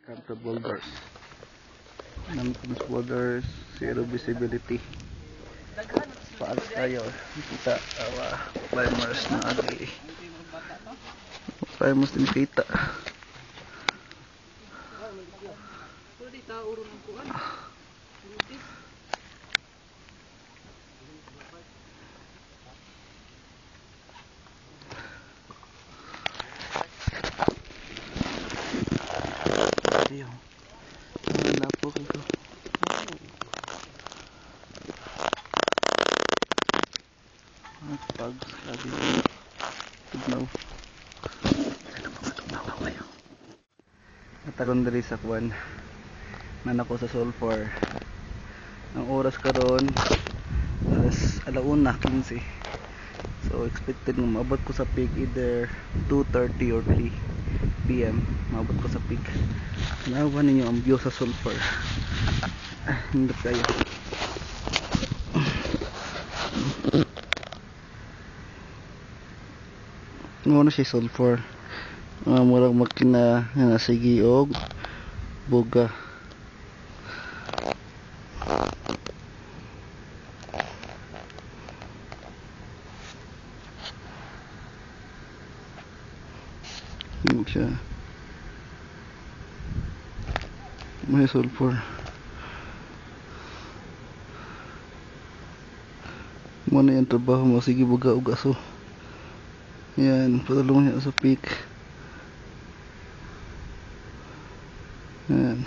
Come to boulders. Namin sa boulders, zero visibility. Paag tayo. Kita climbers na agi. Climbers din kita. Ayun. Wala po ito. Pag sabi tugnaw. Tugnaw kayo. Natagon diri sa kuwan. Nanako sa sulfur. Ang oras karon alas 1:15. So expected nga maabot ko sa peak either 2:30 or 3 PM. Maabot ko sa peak. Nawa ninyo ang view sa sulfur. Hindi kayo. Ano siya sulfur? Murag makina nga sige og buga. Hindi siya. May sulfur. Muna yung trabaho mo. Sige buga og aso. Yan, patulong niya sa peak. Yan.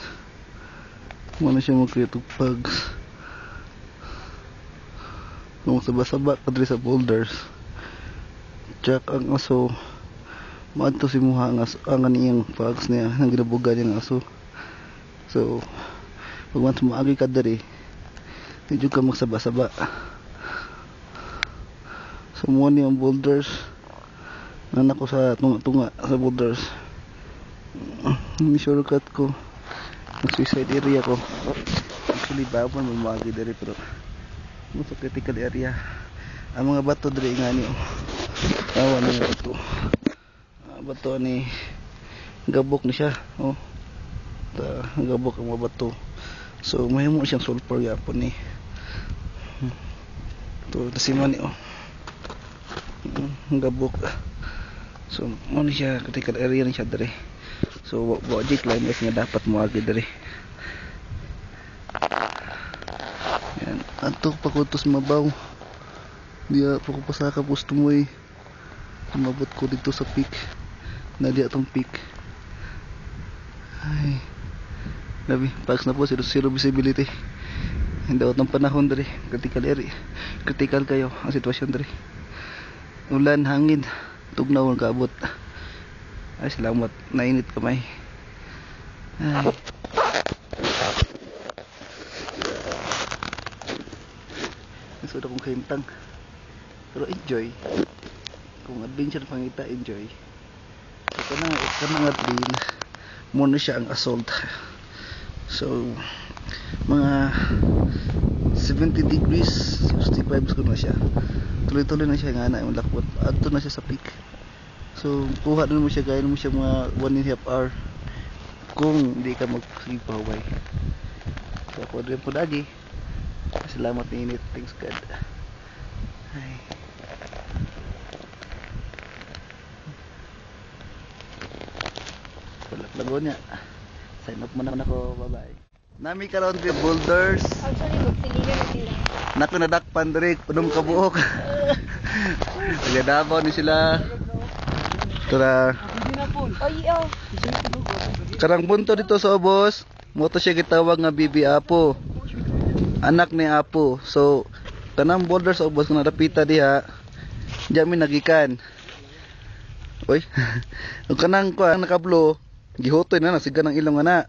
Muna siya mag-create of bugs. Kung saba-saba kadri sa boulders. Check ang aso. Maadto si muha ang aniyang bugs niya. Nang ginabuga niya ang aso. So, pag once maagi ka dari, medyo ka magsaba-saba. So, muna niya ang boulders. Nanak ko sa tunga-tunga sa boulders. May shortcut ko. Suicide area ko. Actually, bawal mamagi dari pero sa critical area. Ang mga bato dari nga niyo. Awan na yung bato. Bato ni gabok ni siya. Oh. Gabok ang mga bato. So, mahimo siyang sulfur yapon ni. Ito, nasiman ni oh. Gabok. So, mo ni siya critical area ni siya dere. So, budget climbers nga dapat moagi dere. Yan, ato pakutos mabaw. Diya pagpasaka gusto mo eh. Umabot ko dito sa peak. Na diya tong peak. Ay. Labi, pags na po zero visibility. Hindi ako ng panahon dere. Critical area. Critical kayo ang sitwasyon dere. Ulan, hangin. Tugnaw ang kaabot. Ay salamat, nainit kamay. Ay. Nasuda kong kahintang. Pero enjoy. Kung adventure pangita, enjoy. Kanang adrenaline. Muna siya ang assault. So mga 70 degrees 65 ko na siya. Tuloy-tuloy na siya nga na yung lakbot. Adto na siya sa peak. So kuha din mo siya, gaya mo siya mga 1.5 hour kung hindi ka magsipahuway. So ako rin po lagi. Salamat na init. Thanks God. Ay. Lago niya. Sign up mo naman ako. Bye bye. Nami karon kay boulders. Actually, magtiligan na sila. Naku nadakpan diri unong kabuok. Nagadabaw ni sila. Tara. Oh. Karang bunto dito sa ubos. Moto siya gitawag nga Bibi Apo. Anak ni Apo. So tanang boulders sa ubos kung nadapita diha. Diya mi nagikan. Oy. Ang kanang ko ang nakablo, gihotoy na nasiga ng ilong ana.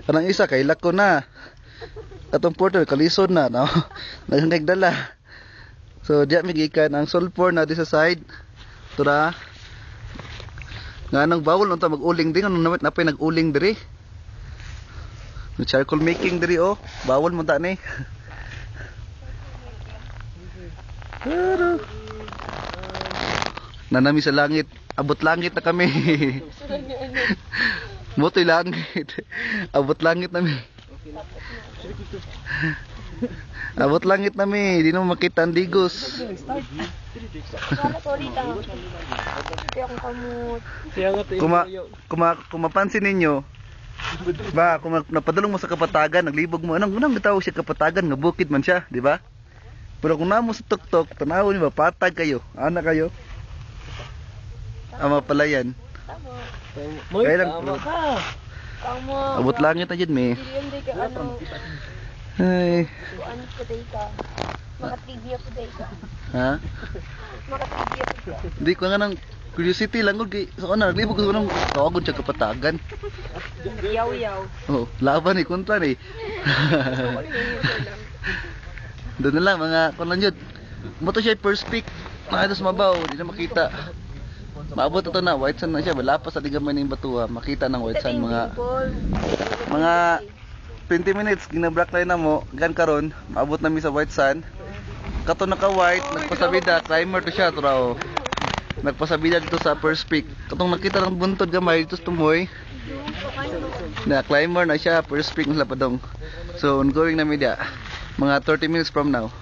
Kanang isa kay lako na. Atong porter kalisod na no. Nagdala. So diya mi gikan ang sulfur na di sa side. Tura. Nga nang bawal unta mag-uling din ano napay nag-uling diri. Charcoal making diri oh. Bawal mo ta ni. Pero nanami sa langit, abot langit na kami. Motoy langit. Abot langit nami. Abot langit nami, di na makita ang digos. Wala to ulit ah. Hindi akong kamot. Kung mapansin ninyo, ba, kung napadulong mo sa Kapatagan, naglibog mo, anong tawag siya Kapatagan, nga bukid man siya, di ba? Pero kung namo sa tuktok, tanaw niyo ba, patag kayo, ana kayo. Ama pala yan. Tama. Kaya lang, Tama. abot langit na dyan, me. Hindi ka ano. Ay, Kuan ko day ka. Makatrivia ko day ka. ha? Makatrivia ko ka. Hindi ko nga ng curiosity lang ko, so ano, naglibog ko ng tawagon siya Kapatagan. Yaw-yaw. Oh, laban eh, kontra eh. Doon na lang, mga kunan yun. Moto siya first pick. Nakita sa mabaw, hindi na makita. Maabot ito na, white sand na siya. Lapas sa ligaman ng batuha, makita ng white sand. Mga 20 minutes, ginabrak line na mo. Gan karon, maabot namin sa white sand. Kato naka-white, nagpasabida, climber to siya. Turaw. Nagpasabida dito sa first pick. Katong nakita ng buntod gamay dito sa tumoy. Na climber na siya, first pick ng lapadong. So, ongoing na media. Mga 30 minutes from now.